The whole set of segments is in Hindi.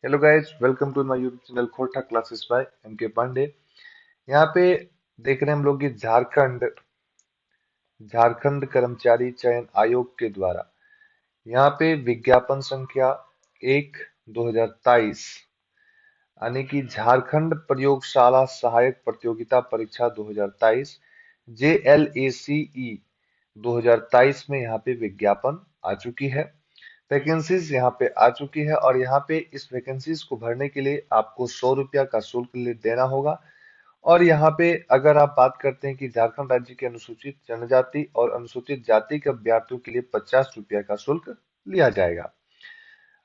Hello guys, welcome to my YouTube channel Khortha classes by M K Pandey. यहाँ पे देख रहे हैं हम लोग कि झारखंड कर्मचारी चयन आयोग के द्वारा यहाँ पे विज्ञापन संख्या 1/2023 यानी कि झारखंड प्रयोगशाला सहायक प्रतियोगिता परीक्षा 2023 JLACE 2023 में यहाँ पे विज्ञापन आ चुकी है। वैकेंसीज यहाँ पे आ चुकी है और यहाँ पे इस वैकेंसीज को भरने के लिए आपको 100 रुपया का शुल्क देना होगा। और यहाँ पे अगर आप बात करते हैं कि झारखंड राज्य के अनुसूचित जनजाति और अनुसूचित जाति के अभ्यर्थियों के लिए 50 रुपया का शुल्क लिया जाएगा।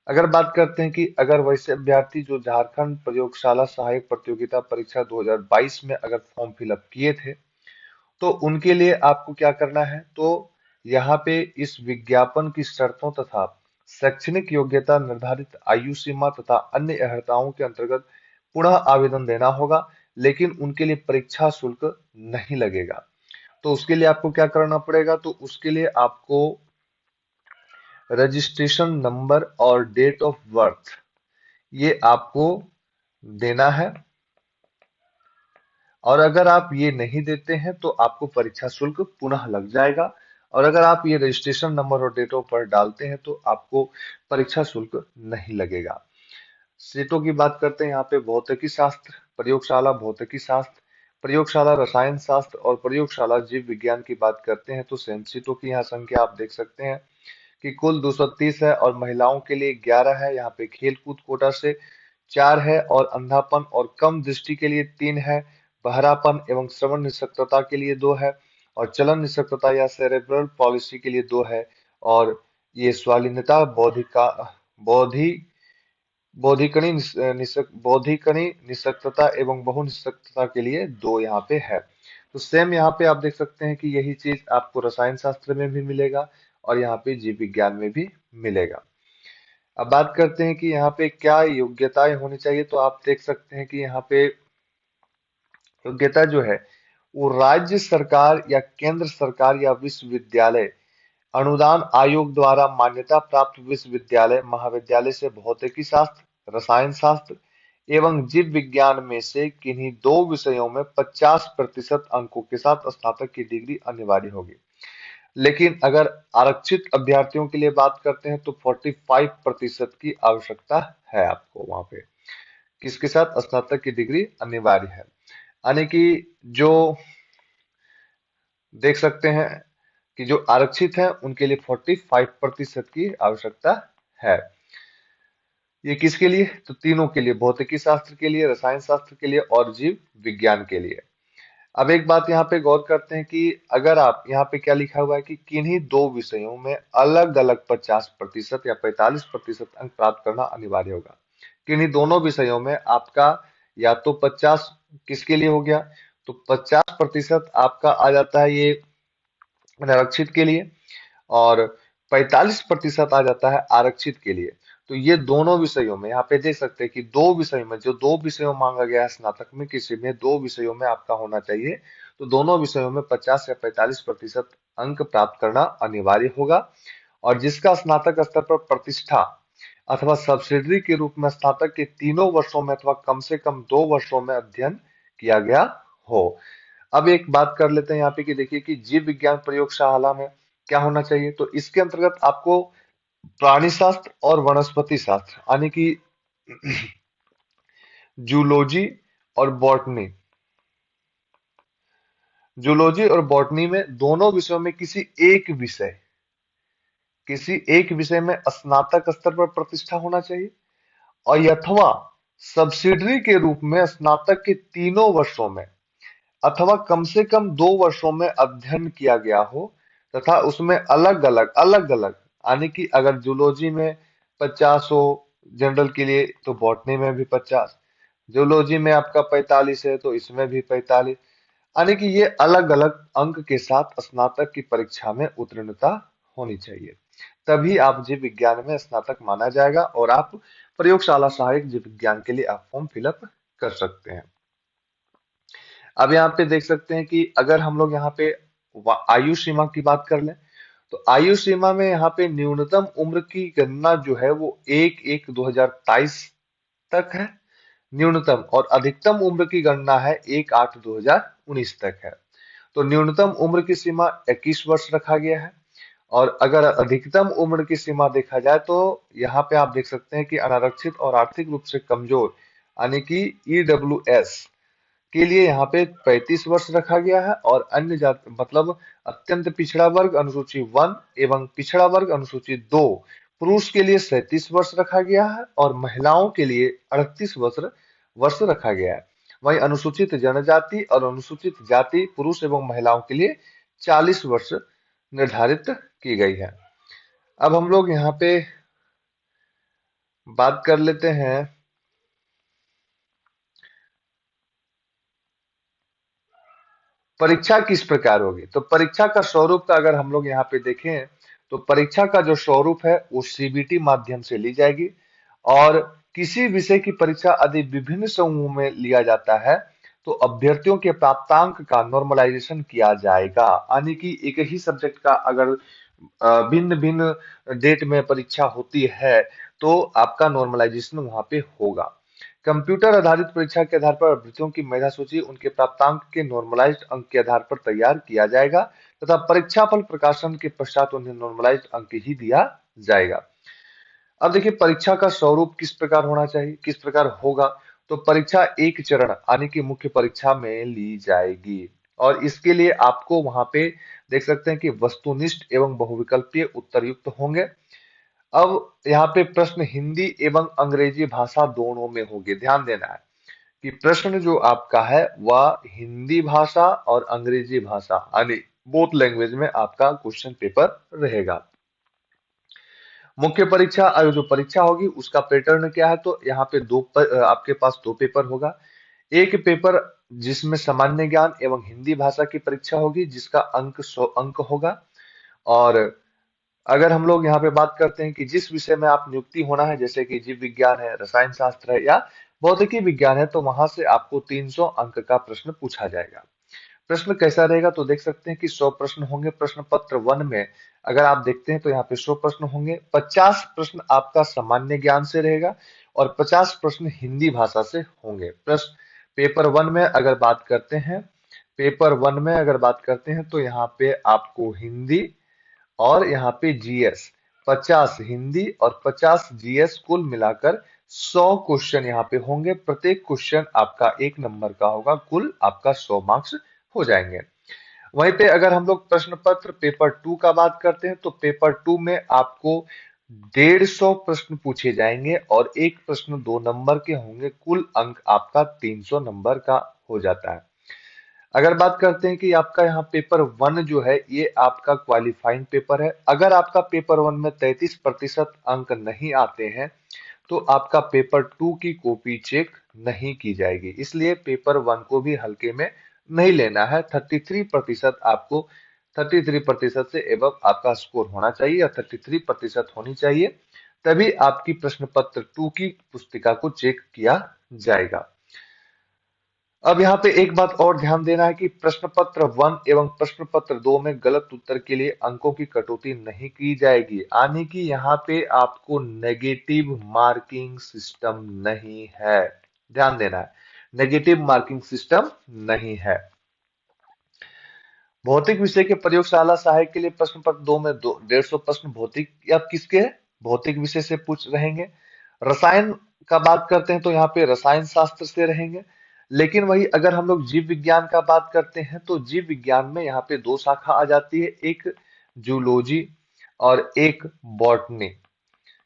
अगर बात करते हैं कि अगर वैसे अभ्यर्थी जो झारखंड प्रयोगशाला सहायक प्रतियोगिता परीक्षा 2022 में अगर फॉर्म फिलअप किए थे, तो उनके लिए आपको क्या करना है, तो यहाँ पे इस विज्ञापन की शर्तों तथा शैक्षणिक योग्यता निर्धारित आयु सीमा तथा अन्य अर्हताओं के अंतर्गत पुनः आवेदन देना होगा, लेकिन उनके लिए परीक्षा शुल्क नहीं लगेगा। तो उसके लिए आपको क्या करना पड़ेगा, तो उसके लिए आपको रजिस्ट्रेशन नंबर और डेट ऑफ बर्थ ये आपको देना है। और अगर आप ये नहीं देते हैं तो आपको परीक्षा शुल्क पुनः लग जाएगा। और अगर आप ये रजिस्ट्रेशन नंबर और डेट ऑफ बर्थ डालते हैं तो आपको परीक्षा शुल्क नहीं लगेगा। सीटों की बात करते हैं यहाँ पे भौतिकी शास्त्र, प्रयोगशाला भौतिकी शास्त्र, प्रयोगशाला रसायन शास्त्र और प्रयोगशाला जीव विज्ञान की बात करते हैं तो सेम सीटों की यहाँ संख्या आप देख सकते हैं कि कुल 230 है और महिलाओं के लिए 11 है। यहाँ पे खेल कूद कोटा से 4 है और अंधापन और कम दृष्टि के लिए 3 है। बहरापन एवं श्रवण निशक्तता के लिए 2 है और चलन निशक्तता या सेरेब्रल पॉलिसी के लिए 2 है। और ये स्वालीनता बौद्धि बौद्धिकनी निशक्तता एवं बहु निशक्तता के लिए 2 यहाँ पे है। तो सेम यहाँ पे आप देख सकते हैं कि यही चीज आपको रसायन शास्त्र में भी मिलेगा और यहाँ पे जीव विज्ञान में भी मिलेगा। अब बात करते हैं कि यहाँ पे क्या योग्यताएं होनी चाहिए, तो आप देख सकते हैं कि यहाँ पे योग्यता जो है वो राज्य सरकार या केंद्र सरकार या विश्वविद्यालय अनुदान आयोग द्वारा मान्यता प्राप्त विश्वविद्यालय महाविद्यालय से भौतिकी शास्त्र, रसायन शास्त्र एवं जीव विज्ञान में से किन्हीं 2 विषयों में 50% अंकों के साथ स्नातक की डिग्री अनिवार्य होगी। लेकिन अगर आरक्षित अभ्यर्थियों के लिए बात करते हैं तो 45% की आवश्यकता है आपको वहां पे, किसके साथ स्नातक की डिग्री अनिवार्य है। यानी कि जो देख सकते हैं कि जो आरक्षित है उनके लिए 45% की आवश्यकता है। ये किसके लिए, तो तीनों के लिए, भौतिकी शास्त्र के लिए, रसायन शास्त्र के लिए और जीव विज्ञान के लिए। अब एक बात यहाँ पे गौर करते हैं कि अगर आप यहाँ पे क्या लिखा हुआ है कि किन्हीं 2 विषयों में अलग अलग 50% या 45% अंक प्राप्त करना अनिवार्य होगा। किन्हीं दोनों विषयों में आपका या तो 50 किसके लिए हो गया, तो 50% आपका आ जाता है ये अनारक्षित के लिए और 45% आ जाता है आरक्षित के लिए। तो ये दोनों विषयों में यहाँ पे देख सकते हैं कि 2 विषयों में, जो 2 विषयों मांगा गया है स्नातक में, किसी में 2 विषयों में आपका होना चाहिए, तो दोनों विषयों में 50 या 45% अंक प्राप्त करना अनिवार्य होगा। और जिसका स्नातक स्तर पर प्रतिष्ठा अथवा सब्सिडरी के रूप में स्नातक के तीनों वर्षों में अथवा कम से कम 2 वर्षों में अध्ययन किया गया हो। अब एक बात कर लेते हैं यहाँ पे कि देखिए कि जीव विज्ञान प्रयोगशाला में क्या होना चाहिए, तो इसके अंतर्गत आपको प्राणी शास्त्र और वनस्पति शास्त्र यानी कि जूलॉजी और बॉटनी, जूलॉजी और बॉटनी में दोनों विषयों में किसी एक विषय में स्नातक स्तर पर प्रतिष्ठा होना चाहिए और अथवा सब्सिडरी के रूप में स्नातक के तीनों वर्षों में अथवा कम से कम 2 वर्षों में अध्ययन किया गया हो तथा उसमें अलग अलग यानी कि अगर जूलॉजी में 50 हो जनरल के लिए तो बॉटनी में भी 50, जूलॉजी में आपका 45 है तो इसमें भी 45, यानी कि ये अलग अलग अंक के साथ स्नातक की परीक्षा में उत्तीर्णता होनी चाहिए, तभी आप जीव विज्ञान में स्नातक माना जाएगा और आप प्रयोगशाला सहायक जीव विज्ञान के लिए आप फॉर्म फिलअप कर सकते हैं। अब यहाँ पे देख सकते हैं कि अगर हम लोग यहाँ पे आयु सीमा की बात कर लें, तो आयु सीमा में यहाँ पे न्यूनतम उम्र की गणना जो है वो 1/1/2023 तक है न्यूनतम, और अधिकतम उम्र की गणना है 1/8/2019 तक है। तो न्यूनतम उम्र की सीमा 21 वर्ष रखा गया है। और अगर अधिकतम उम्र की सीमा देखा जाए तो यहाँ पे आप देख सकते हैं कि अनारक्षित और आर्थिक रूप से कमजोर यानी कि ईडब्ल्यूएस के लिए यहाँ पे 35 वर्ष रखा गया है, और अन्य जाति मतलब अत्यंत पिछड़ा वर्ग अनुसूची 1 एवं पिछड़ा वर्ग अनुसूची 2 पुरुष के लिए 37 वर्ष रखा गया है, और महिलाओं के लिए 38 वर्ष रखा गया है। वहीं अनुसूचित जनजाति और अनुसूचित जाति पुरुष एवं महिलाओं के लिए 40 वर्ष निर्धारित की गई है। अब हम लोग यहाँ पे बात कर लेते हैं परीक्षा किस प्रकार होगी। तो परीक्षा का स्वरूप का अगर हम लोग यहाँ पे देखें तो परीक्षा का जो स्वरूप है वो सीबीटी माध्यम से ली जाएगी, और किसी विषय की परीक्षा यदि विभिन्न समूह में लिया जाता है तो अभ्यर्थियों के प्राप्तांक का नॉर्मलाइजेशन किया जाएगा, यानी कि एक ही सब्जेक्ट का अगर भिन्न भिन्न डेट में परीक्षा होती है तो आपका नॉर्मलाइजेशन वहां पे होगा। कंप्यूटर आधारित परीक्षा के आधार पर अभ्यर्थियों की मेधा सूची उनके प्राप्तांक के नॉर्मलाइज्ड अंक के आधार पर तैयार किया जाएगा, तथा परीक्षा फल प्रकाशन के पश्चात उन्हें नॉर्मलाइज्ड अंक ही दिया जाएगा। अब देखिए परीक्षा का स्वरूप किस प्रकार होना चाहिए, किस प्रकार होगा। तो परीक्षा एक चरण यानी कि मुख्य परीक्षा में ली जाएगी, और इसके लिए आपको वहां पे देख सकते हैं कि वस्तुनिष्ठ एवं बहुविकल्पीय उत्तर युक्त होंगे। अब यहाँ पे प्रश्न हिंदी एवं अंग्रेजी भाषा दोनों में होंगे। ध्यान देना है कि प्रश्न जो आपका है वह हिंदी भाषा और अंग्रेजी भाषा यानी बोथ लैंग्वेज में आपका क्वेश्चन पेपर रहेगा। मुख्य परीक्षा जो परीक्षा होगी उसका पैटर्न क्या है, तो यहाँ पे आपके पास दो पेपर होगा। एक पेपर जिसमें सामान्य ज्ञान एवं हिंदी भाषा की परीक्षा होगी जिसका अंक 100 अंक होगा। और अगर हम लोग यहाँ पे बात करते हैं कि जिस विषय में आप नियुक्ति होना है, जैसे कि जीव विज्ञान है, रसायन शास्त्र है या भौतिकी विज्ञान है, तो वहां से आपको 300 अंक का प्रश्न पूछा जाएगा। प्रश्न कैसा रहेगा, तो देख सकते हैं कि 100 प्रश्न होंगे प्रश्न पत्र 1 में। अगर आप देखते हैं तो यहाँ पे 100 प्रश्न होंगे, 50 प्रश्न आपका सामान्य ज्ञान से रहेगा और 50 प्रश्न हिंदी भाषा से होंगे। प्रश्न पेपर 1 में अगर बात करते हैं, तो यहाँ पे आपको हिंदी और यहाँ पे जीएस 50 हिंदी और 50 जीएस कुल मिलाकर 100 क्वेश्चन यहाँ पे होंगे। प्रत्येक क्वेश्चन आपका 1 नंबर का होगा, कुल आपका 100 मार्क्स हो जाएंगे। वहीं पे अगर हम लोग प्रश्न पत्र पेपर 2 का बात करते हैं तो पेपर 2 में आपको 150 प्रश्न पूछे जाएंगे और एक प्रश्न 2 नंबर के होंगे। कुल अंक आपका 300 नंबर का हो जाता है। अगर बात करते हैं कि आपका यहाँ पेपर 1 जो है ये आपका क्वालिफाइंग पेपर है। अगर आपका पेपर 1 में 33% अंक नहीं आते हैं तो आपका पेपर 2 की कॉपी चेक नहीं की जाएगी, इसलिए पेपर 1 को भी हल्के में नहीं लेना है। 33% आपको 33% से एबव आपका स्कोर होना चाहिए या 33% होनी चाहिए, तभी आपकी प्रश्न पत्र 2 की पुस्तिका को चेक किया जाएगा। अब यहाँ पे एक बात और ध्यान देना है कि प्रश्न पत्र 1 एवं प्रश्न पत्र 2 में गलत उत्तर के लिए अंकों की कटौती नहीं की जाएगी, यानी कि यहाँ पे आपको नेगेटिव मार्किंग सिस्टम नहीं है। ध्यान देना है, नेगेटिव मार्किंग सिस्टम नहीं है। भौतिक विषय के प्रयोगशाला सहायक के लिए प्रश्न पत्र 2 में 150 प्रश्न भौतिक या किसके भौतिक विषय से पूछ रहेंगे। रसायन का बात करते हैं तो यहाँ पे रसायन शास्त्र से रहेंगे। लेकिन वही अगर हम लोग जीव विज्ञान का बात करते हैं तो जीव विज्ञान में यहाँ पे दो शाखा आ जाती है, एक जूलॉजी और एक बॉटनी।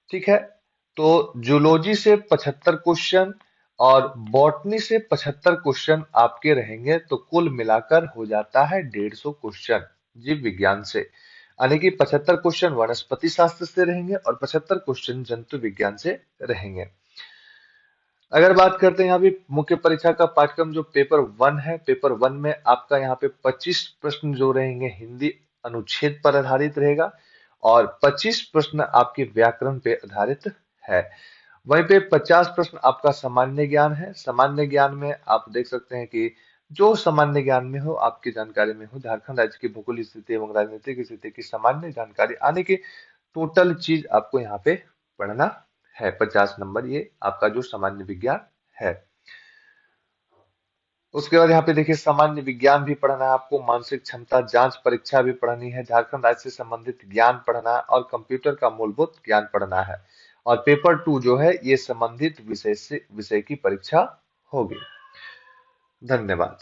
ठीक है, तो जूलॉजी से 75 क्वेश्चन और बॉटनी से 75 क्वेश्चन आपके रहेंगे, तो कुल मिलाकर हो जाता है 150 क्वेश्चन जीव विज्ञान से, यानी कि 75 क्वेश्चन वनस्पति शास्त्र से रहेंगे और 75 क्वेश्चन जंतु विज्ञान से रहेंगे। अगर बात करते हैं यहाँ भी मुख्य परीक्षा का पाठ्यक्रम जो पेपर 1 है, पेपर 1 में आपका यहाँ पे 25 प्रश्न जो रहेंगे हिंदी अनुच्छेद पर आधारित रहेगा और 25 प्रश्न आपके व्याकरण पे आधारित है। वहीं पे 50 प्रश्न आपका सामान्य ज्ञान है। सामान्य ज्ञान में आप देख सकते हैं कि जो सामान्य ज्ञान में हो, आपकी जानकारी में हो, झारखंड राज्य की भौगोलिक स्थिति एवं राजनीतिक स्थिति की सामान्य जानकारी आने की टोटल चीज आपको यहाँ पे पढ़ना है। 50 नंबर ये आपका जो सामान्य विज्ञान है। उसके बाद यहाँ पे देखिए सामान्य विज्ञान भी पढ़ना है आपको, मानसिक क्षमता जांच परीक्षा भी पढ़नी है, झारखंड राज्य से संबंधित ज्ञान पढ़ना है और कंप्यूटर का मूलभूत ज्ञान पढ़ना है। और पेपर 2 जो है ये संबंधित विषय की परीक्षा होगी। धन्यवाद।